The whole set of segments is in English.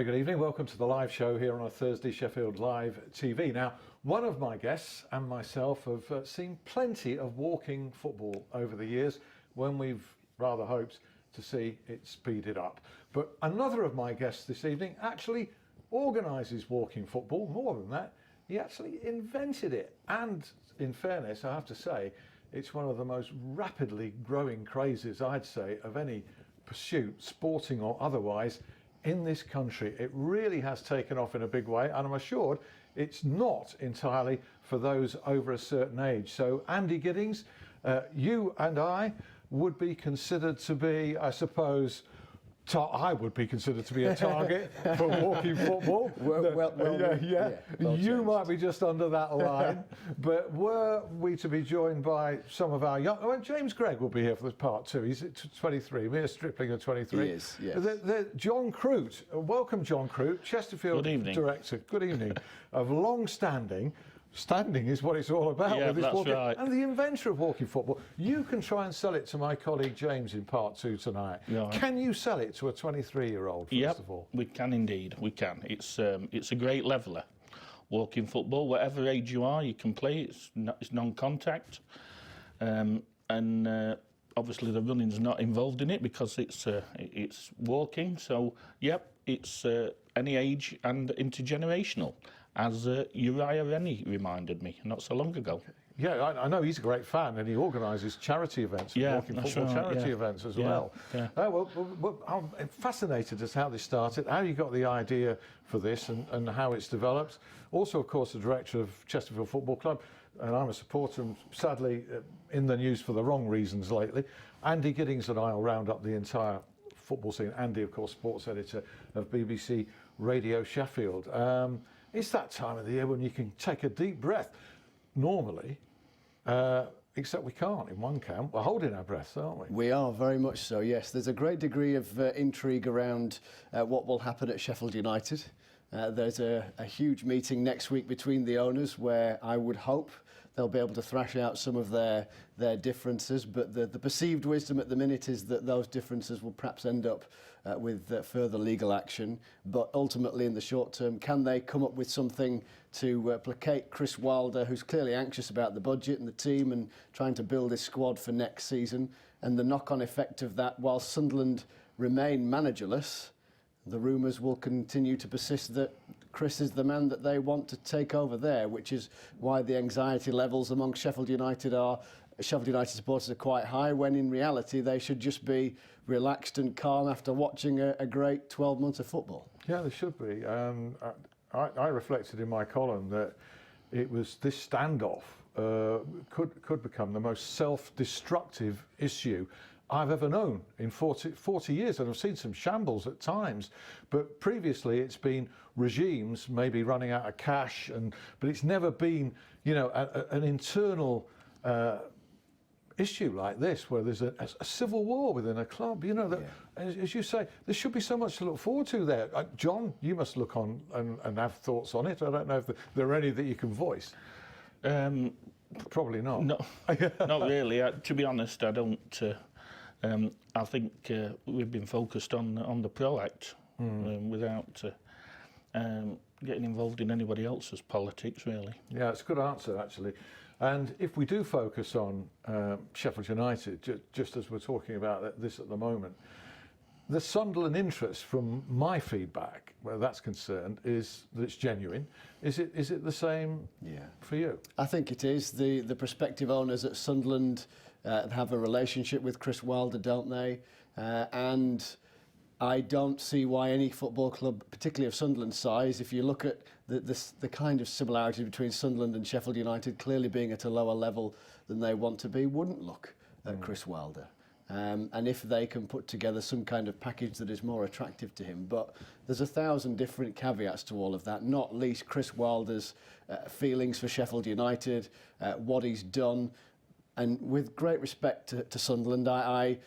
very good evening. Welcome to the live show here on a Thursday Sheffield Live TV. Now, one of my guests and myself have seen plenty of walking football over the years when we've rather hoped to see it speeded up. But another of my guests this evening actually organises walking football. More than that, he actually invented it. And in fairness, I have to say, it's one of the most rapidly growing crazes, I'd say, of any pursuit, sporting or otherwise, in this country. It really has taken off in a big way, and I'm assured it's not entirely for those over a certain age. So Andy Giddings, you and I would be considered to be, I suppose, I would be considered to be a target for walking football. You might be just under that line, but were we to be joined by some of our young... Well, James Gregg will be here for this part too. He's 23, mere stripling of 23. He is, yes. John Croot, welcome John Croot, Chesterfield director, good evening, of long-standing... Standing is what it's all about with this walking, right. And the inventor of walking football. You can try and sell it to my colleague James in part 2 tonight. Right. Can you sell it to a 23-year-old, first of all? We can indeed, we can. It's a great leveller. Walking football, whatever age you are, you can play. It's non-contact. Obviously the running's not involved in it because it's walking. So, it's any age and intergenerational. As Uriah Rennie reminded me not so long ago. Yeah, I know he's a great fan, and he organises charity events, walking football charity events as well. Yeah. Well, I'm fascinated as to how this started, how you got the idea for this, and how it's developed. Also, of course, the director of Chesterfield Football Club, and I'm a supporter, and sadly in the news for the wrong reasons lately. Andy Giddings and I will round up the entire football scene. Andy, of course, sports editor of BBC Radio Sheffield. It's that time of the year when you can take a deep breath. Normally, except we can't in one camp. We're holding our breath, aren't we? We are, very much so, yes. There's a great degree of intrigue around what will happen at Sheffield United. There's a huge meeting next week between the owners where I would hope they'll be able to thrash out some of their differences, but the perceived wisdom at the minute is that those differences will perhaps end up with further legal action. But ultimately, in the short term, can they come up with something to placate Chris Wilder, who's clearly anxious about the budget and the team and trying to build his squad for next season, and the knock-on effect of that, while Sunderland remain managerless, the rumours will continue to persist that Chris is the man that they want to take over there, which is why the anxiety levels among Sheffield United supporters are quite high, when in reality they should just be relaxed and calm after watching a great 12 months of football. Yeah, they should be. I reflected in my column that it was this standoff could become the most self-destructive issue I've ever known in 40 years, and I've seen some shambles at times, but previously it's been regimes maybe running out of cash, but it's never been, an internal issue like this where there's a civil war within a club. As you say, there should be so much to look forward to there. John, you must look on and have thoughts on it. I don't know if there are any that you can voice. Probably not. No, not really. To be honest, I don't. I think we've been focused on the Pro Act without getting involved in anybody else's politics, really. Yeah, it's a good answer, actually. And if we do focus on Sheffield United, just as we're talking about this at the moment, the Sunderland interest, from my feedback, where that's concerned, is that it's genuine. Is it the same for you? I think it is. The prospective owners at Sunderland have a relationship with Chris Wilder, don't they? And I don't see why any football club, particularly of Sunderland's size, if you look at the kind of similarity between Sunderland and Sheffield United, clearly being at a lower level than they want to be, wouldn't look at Chris Wilder. And if they can put together some kind of package that is more attractive to him. But there's 1,000 different caveats to all of that, not least Chris Wilder's feelings for Sheffield United, what he's done. And with great respect to Sunderland, I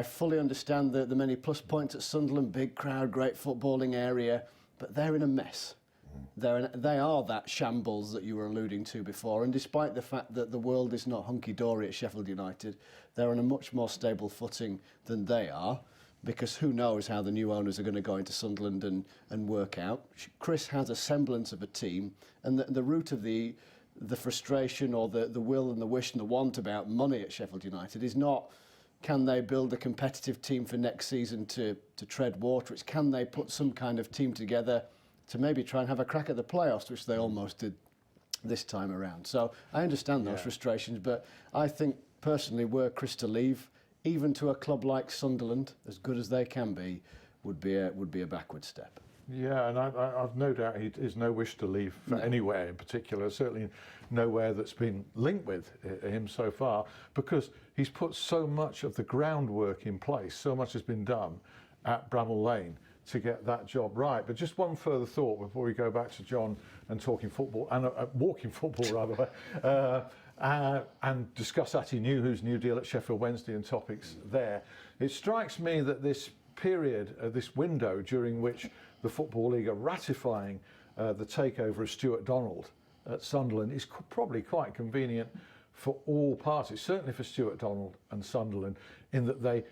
fully understand the many plus points at Sunderland, big crowd, great footballing area, but they're in a mess. They are that shambles that you were alluding to before, and despite the fact that the world is not hunky-dory at Sheffield United, they're on a much more stable footing than they are. because who knows how the new owners are going to go into Sunderland and work out. Chris has a semblance of a team, and the root of the frustration or the will and the wish and the want about money at Sheffield United is not can they build a competitive team for next season to tread water. It's can they put some kind of team together to maybe try and have a crack at the playoffs, which they almost did this time around. So I understand those frustrations, but I think personally were Chris to leave, even to a club like Sunderland, as good as they can be, would be a backward step. Yeah, and I've no doubt he has no wish to leave for anywhere in particular, certainly nowhere that's been linked with him so far, because he's put so much of the groundwork in place, so much has been done at Bramall Lane to get that job right. But just one further thought before we go back to John and talking football, and walking football rather, and discuss Atty Newhoo's new deal at Sheffield Wednesday and topics there. It strikes me that this period, this window during which the Football League are ratifying the takeover of Stuart Donald at Sunderland is probably quite convenient for all parties, certainly for Stuart Donald and Sunderland, in that they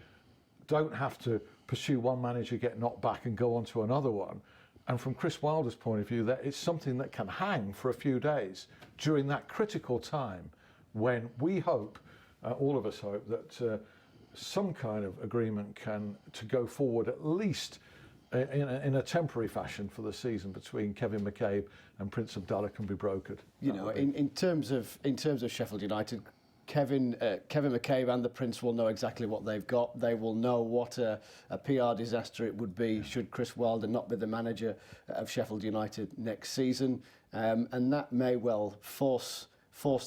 don't have to pursue one manager, get knocked back and go on to another one. And from Chris Wilder's point of view, that it's something that can hang for a few days during that critical time when we hope, all of us hope, that some kind of agreement to go forward at least in a temporary fashion for the season between Kevin McCabe and Prince Abdullah can be brokered. You know, in terms of Sheffield United, Kevin McCabe and the Prince will know exactly what they've got. They will know what a PR disaster it would be should Chris Wilder not be the manager of Sheffield United next season, and that may well force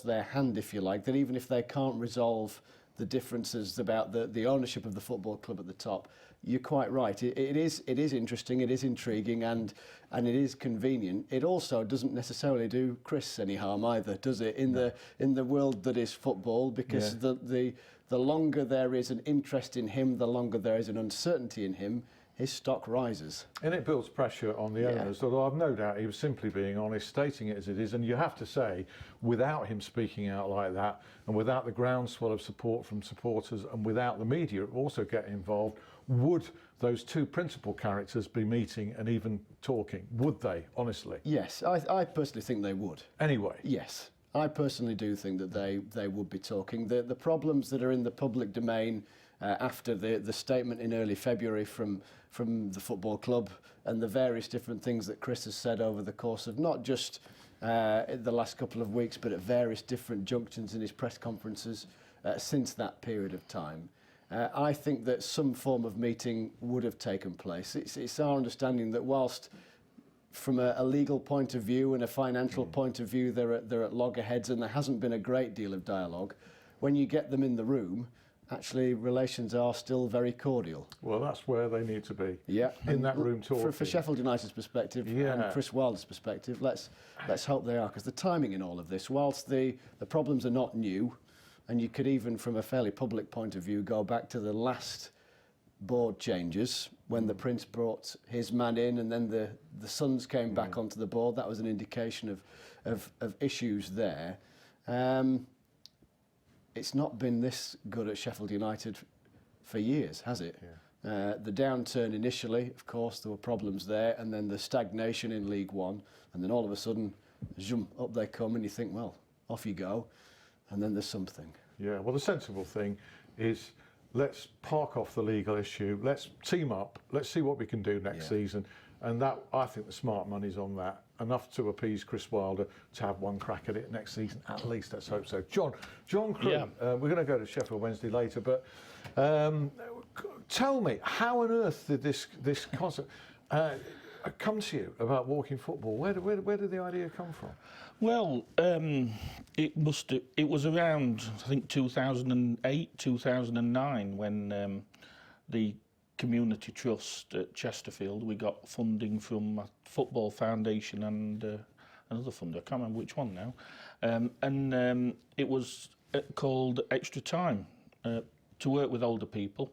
their hand, if you like, that even if they can't resolve the differences about the ownership of the football club at the top, you're quite right. It is interesting, it is intriguing, and it is convenient. It also doesn't necessarily do Chris any harm either, does it? In the world that is football, because the longer there is an interest in him, the longer there is an uncertainty in him, his stock rises. And it builds pressure on the owners, although I've no doubt he was simply being honest, stating it as it is. And you have to say, without him speaking out like that, and without the groundswell of support from supporters, and without the media also getting involved, would those two principal characters be meeting and even talking? Would they, honestly? Yes, I personally think they would. Anyway. Yes, I personally do think that they would be talking. The problems that are in the public domain after the statement in early February from the football club and the various different things that Chris has said over the course of not just the last couple of weeks, but at various different junctions in his press conferences since that period of time. I think that some form of meeting would have taken place. It's our understanding that whilst from a legal point of view and a financial point of view they're at loggerheads and there hasn't been a great deal of dialogue, when you get them in the room, actually relations are still very cordial. Well, that's where they need to be. Yeah, in that room talking. For Sheffield United's perspective and Chris Wilder's perspective, let's hope they are, because the timing in all of this, whilst the problems are not new, and you could even from a fairly public point of view go back to the last board changes when the Prince brought his man in and then the Sons came back onto the board. That was an indication of issues there. It's not been this good at Sheffield United for years, has it? Yeah. The downturn initially, of course, there were problems there, and then the stagnation in League One, and then all of a sudden, zoom, up they come, and you think, well, off you go, and then there's something. Yeah, well, the sensible thing is let's park off the legal issue, let's team up, let's see what we can do next season, and that, I think the smart money's on that. Enough to appease Chris Wilder to have one crack at it next season, at least. Let's hope so. John Croot, we're going to go to Sheffield Wednesday later, but tell me, how on earth did this concept come to you about walking football? Where did the idea come from? Well, it was around, I think, 2008, 2009 when the community trust at Chesterfield, we got funding from a football foundation and another funder, I can't remember which one now, and it was called Extra Time to work with older people,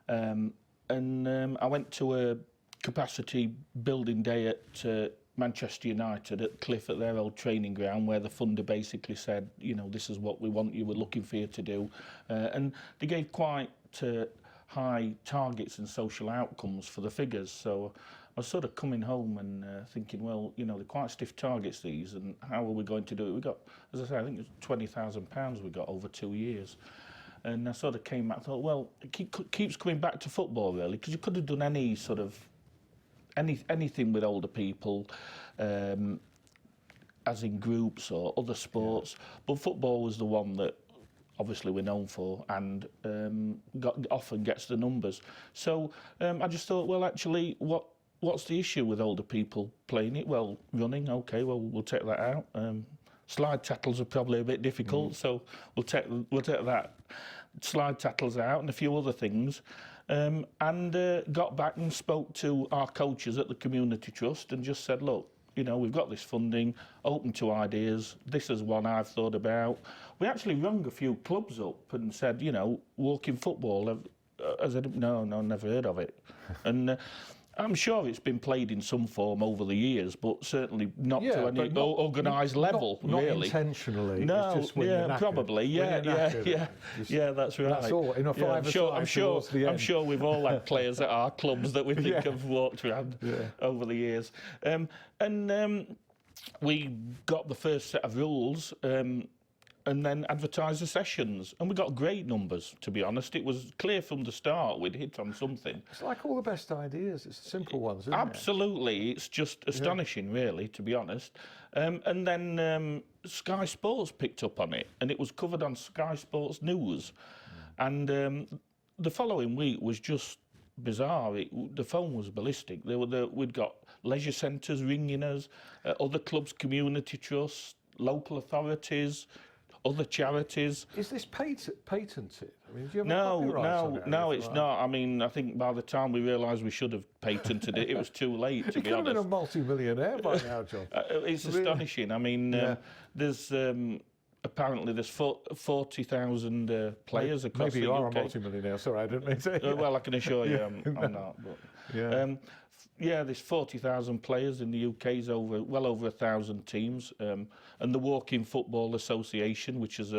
and I went to a capacity building day at Manchester United at Cliff at their old training ground, where the funder basically said, you know, this is what we want you, we're looking for you to do, and they gave quite high targets and social outcomes for the figures. So I was sort of coming home and thinking, well, you know, they're quite stiff targets, these, and how are we going to do it? We got, as I say, I think it was £20,000 we got over 2 years. And I sort of came back and thought, well, it keeps coming back to football, really, because you could have done any sort of, anything with older people, as in groups or other sports. But football was the one that obviously we're known for, and often gets the numbers. So I just thought, well, actually, what's the issue with older people playing it? Well, running, okay, well, we'll take that out. Slide tackles are probably a bit difficult, so we'll take that. Slide tackles out and a few other things. And got back and spoke to our coaches at the Community Trust and just said, look, you know, we've got this funding, open to ideas. This is one I've thought about. We actually rung a few clubs up and said, you know, walking football. I said, no, never heard of it. And I'm sure it's been played in some form over the years, but certainly not to any organised level, not really. Intentionally. No, it's just when you're knackered. Probably, yeah, that's right. That's all. In a I'm sure we've all had players at our clubs that we think have walked around over the years. We got the first set of rules. And then advertise the sessions. And we got great numbers, to be honest. It was clear from the start we'd hit on something. It's like all the best ideas. It's the simple ones, isn't Absolutely. It's just astonishing, really, to be honest. And then Sky Sports picked up on it, and it was covered on Sky Sports News. And the following week was just bizarre. The phone was ballistic. We'd got leisure centres ringing us, other clubs, community trusts, local authorities, other charities. Is this patented? I mean, do you have a copyright on it? No, it's not. I mean, I think by the time we realised we should have patented it, it was too late, to be honest. You could have been a multi-millionaire by now, John. It's astonishing. I mean, there's apparently there's 40,000 players across the UK. Maybe you are a multi-millionaire. Sorry, I didn't mean to. Well, I can assure you I'm not. But, there's 40,000 players in the UK, well over 1,000 teams, and the Walking Football Association, which is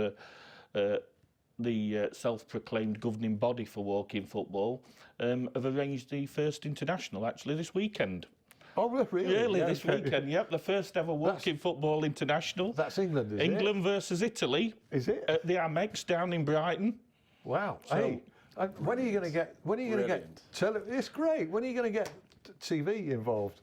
the self-proclaimed governing body for walking football, have arranged the first international actually this weekend. Oh, really? Really, this weekend, yep, the first ever walking football international. That's England, is it? England versus Italy. Is it? At the Amex down in Brighton. Wow. So, hey, when are you going to get? It's great. When are you going to get TV involved?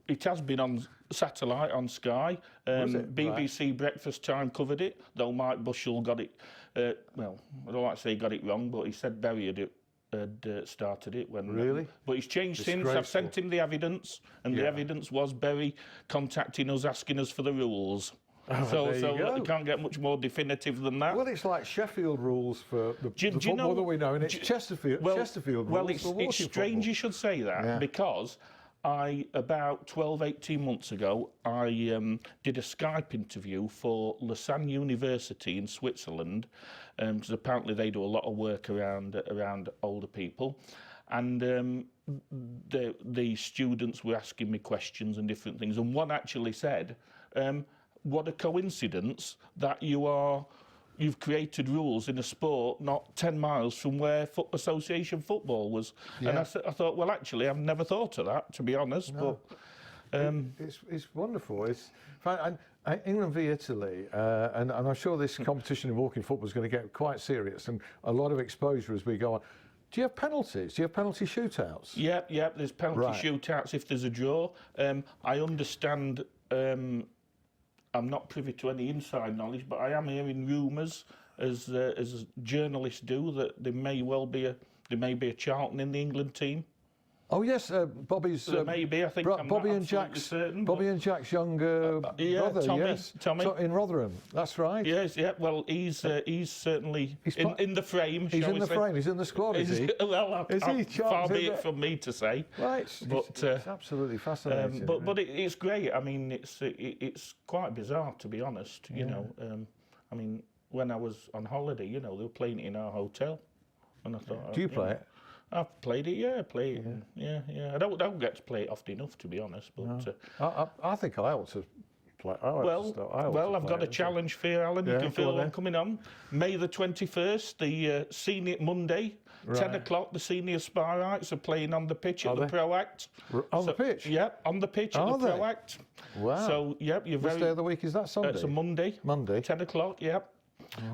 It has been on satellite on Sky. BBC Breakfast Time covered it, though Mike Bushell got it. I don't like to say he got it wrong, but he said Berry had started it when. Really? But he's changed since. I've sent him the evidence, and the evidence was Berry contacting us, asking us for the rules. So you can't get much more definitive than that. Well, it's like Sheffield rules for the football that we know, and it's Chesterfield rules. Well, it's strange you should say that, because about 12, 18 months ago, I did a Skype interview for Lausanne University in Switzerland, because apparently they do a lot of work around older people. And the students were asking me questions and different things. And one actually said, what a coincidence that you've created rules in a sport not 10 miles from where association football was. And I thought, well, actually, I've never thought of that, to be honest. No. But it's wonderful. England v Italy, and I'm sure this competition in walking football is going to get quite serious and a lot of exposure as we go on. Do you have penalties? Do you have penalty shootouts? Yeah, there's penalty shootouts if there's a draw. I understand... I'm not privy to any inside knowledge, but I am hearing rumours, as journalists do, that there may be a Charlton in the England team. Oh yes, Bobby's. Maybe, I think. Bobby and Jack's younger brother. Tommy in Rotherham. That's right. Yes, yeah. Well, he's certainly in the frame. He's in the frame. He's in the squad. Is he? Well, far be it from me to say. Right. It's absolutely fascinating. But it's great. I mean, it's quite bizarre, to be honest. You know, I mean, when I was on holiday, they were playing it in our hotel, and I thought. Do you play it? I've played it, I play it. Yeah. I don't get to play it often enough, to be honest. But I think I ought to play. I've got a challenge for you, Alan. Yeah, You can feel on one coming on. May the 21st, the senior Monday, 10 o'clock. The senior Sparrites are playing on the pitch at the Pro Act. On the pitch? Yep, on the pitch at the Pro Act. Wow. So yep, you're Which day of the week is that? Sunday. It's a Monday. Monday. 10 o'clock. Yep.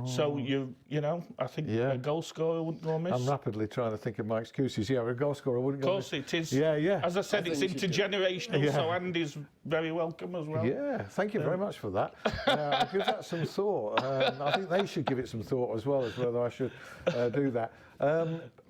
So you know, I think a goal scorer wouldn't go amiss. I'm rapidly trying to think of my excuses. Yeah, a goal scorer wouldn't go amiss. Of course it is. Yeah. As I said, it's intergenerational, so Andy's very welcome as well. Yeah, thank you very much for that. I'll give that some thought. I think they should give it some thought as well as whether I should do that.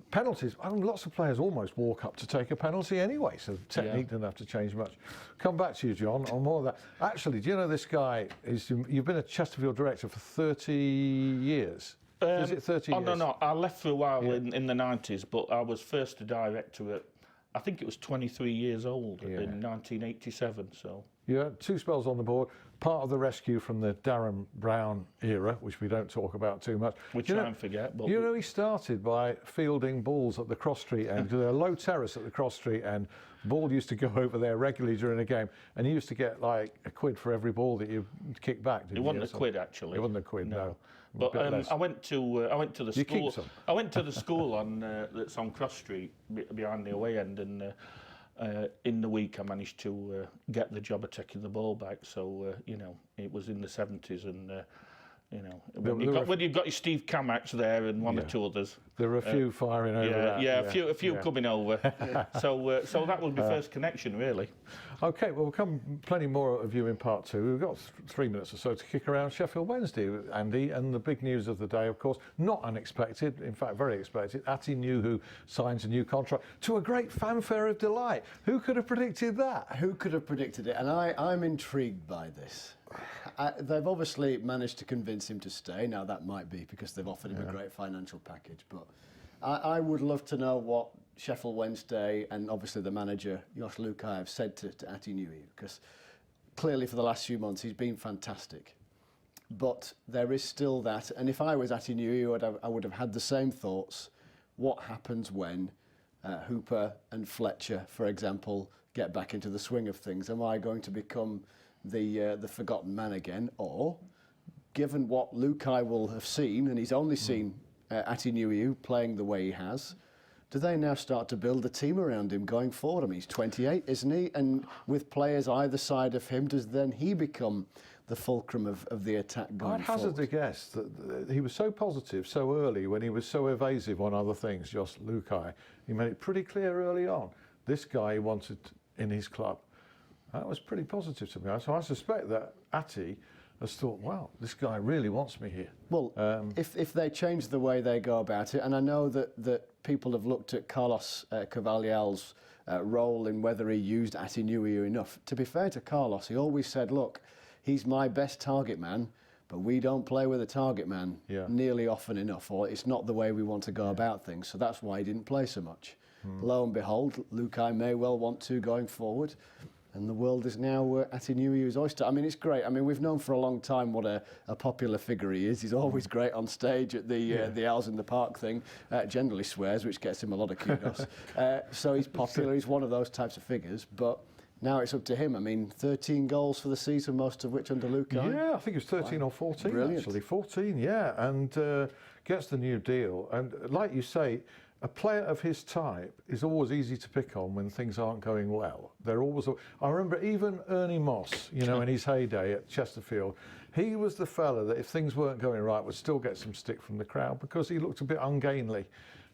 Penalties. Lots of players almost walk up to take a penalty anyway, so the technique doesn't have to change much. Come back to you, John, on more of that. Actually, do you know this guy? You've been a Chesterfield director for 30 years. Is it 30 years? No. I left for a while in the 90s, but I was first a director at, I think it was 23 years old in 1987. So you had 2 spells on the board. Part of the rescue from the Darren Brown era, which we don't talk about too much. We try and forget. But he started by fielding balls at the cross street end. There's a low terrace at the cross street end. Ball used to go over there regularly during a game, and he used to get like a quid for every ball that you kicked back. It wasn't a quid, actually. It wasn't a quid, no. But I went to the You school. keep some. I went to the school that's on Cross Street behind the away end, and in the week I managed to get the job of taking the ball back. So it was in the 70s, and when you've got your Steve Camax there and one or two others. There were a few firing over that. A few coming over. So that was my first connection, really. Okay, well, we'll come plenty more of you in part 2. We've got 3 minutes or so to kick around Sheffield Wednesday, Andy, and the big news of the day, of course, not unexpected, in fact, very expected. Ati Nuhu signs a new contract to a great fanfare of delight. Who could have predicted that? Who could have predicted it? And I'm intrigued by this. They've obviously managed to convince him to stay. Now, that might be because they've offered him a great financial package, but I would love to know what Sheffield Wednesday and obviously the manager, Josh Lukai, have said to Ati Nuhi, because clearly for the last few months he's been fantastic. But there is still that, and if I was Ati Nuhi, I would have had the same thoughts. What happens when Hooper and Fletcher, for example, get back into the swing of things? Am I going to become the forgotten man again? Or, given what Lukai will have seen, and he's only seen Ati Nuhi playing the way he has, do they now start to build a team around him going forward? I mean, he's 28, isn't he? And with players either side of him, does then he become the fulcrum of the attack going forward? I'd hazard a guess that he was so positive so early when he was so evasive on other things, Josh Lukai. He made it pretty clear early on, this guy he wanted in his club. That was pretty positive to me. So I suspect that Ati has thought, wow, this guy really wants me here. Well, if they change the way they go about it, and I know that people have looked at Carlos Carvalhal's role in whether he used Ati Nuhi enough. To be fair to Carlos, he always said, look, he's my best target man, but we don't play with a target man nearly often enough, or it's not the way we want to go about things, so that's why he didn't play so much. Lo and behold, Lukai may well want to going forward. And the world is now Ati Nuhi's oyster. I mean, it's great. I mean, we've known for a long time what a popular figure he is. He's always great on stage at the Owls in the Park thing. Generally swears, which gets him a lot of kudos. So he's popular. He's one of those types of figures. But now it's up to him. I mean, 13 goals for the season, most of which under Lukai. Yeah, I think it was 13 or 14, Brilliant. actually. 14, yeah. And gets the new deal. And like you say, a player of his type is always easy to pick on when things aren't going well. They're always. I remember even Ernie Moss, in his heyday at Chesterfield, he was the fella that if things weren't going right would still get some stick from the crowd because he looked a bit ungainly.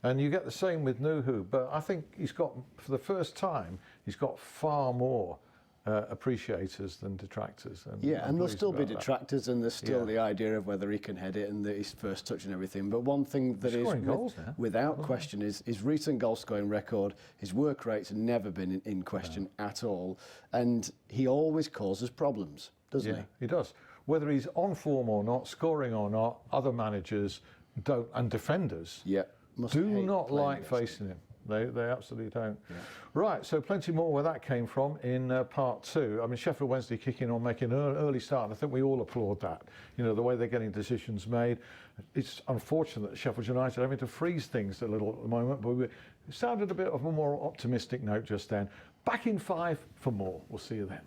And you get the same with Nuhu, but I think he's got, for the first time, he's got far more appreciators than detractors. And there'll still be detractors, and there's still the idea of whether he can head it and his first touch and everything. But one thing that is without question is his recent goal scoring record. His work rate's never been in question at all, and he always causes problems, doesn't he? He does. Whether he's on form or not, scoring or not, other managers don't, and defenders do not like facing him. They absolutely don't. Yeah. Right, so plenty more where that came from in part 2. I mean, Sheffield Wednesday kicking on, making an early start. And I think we all applaud that. The way they're getting decisions made. It's unfortunate that Sheffield United are having to freeze things a little at the moment, but it sounded a bit of a more optimistic note just then. Back in 5 for more. We'll see you then.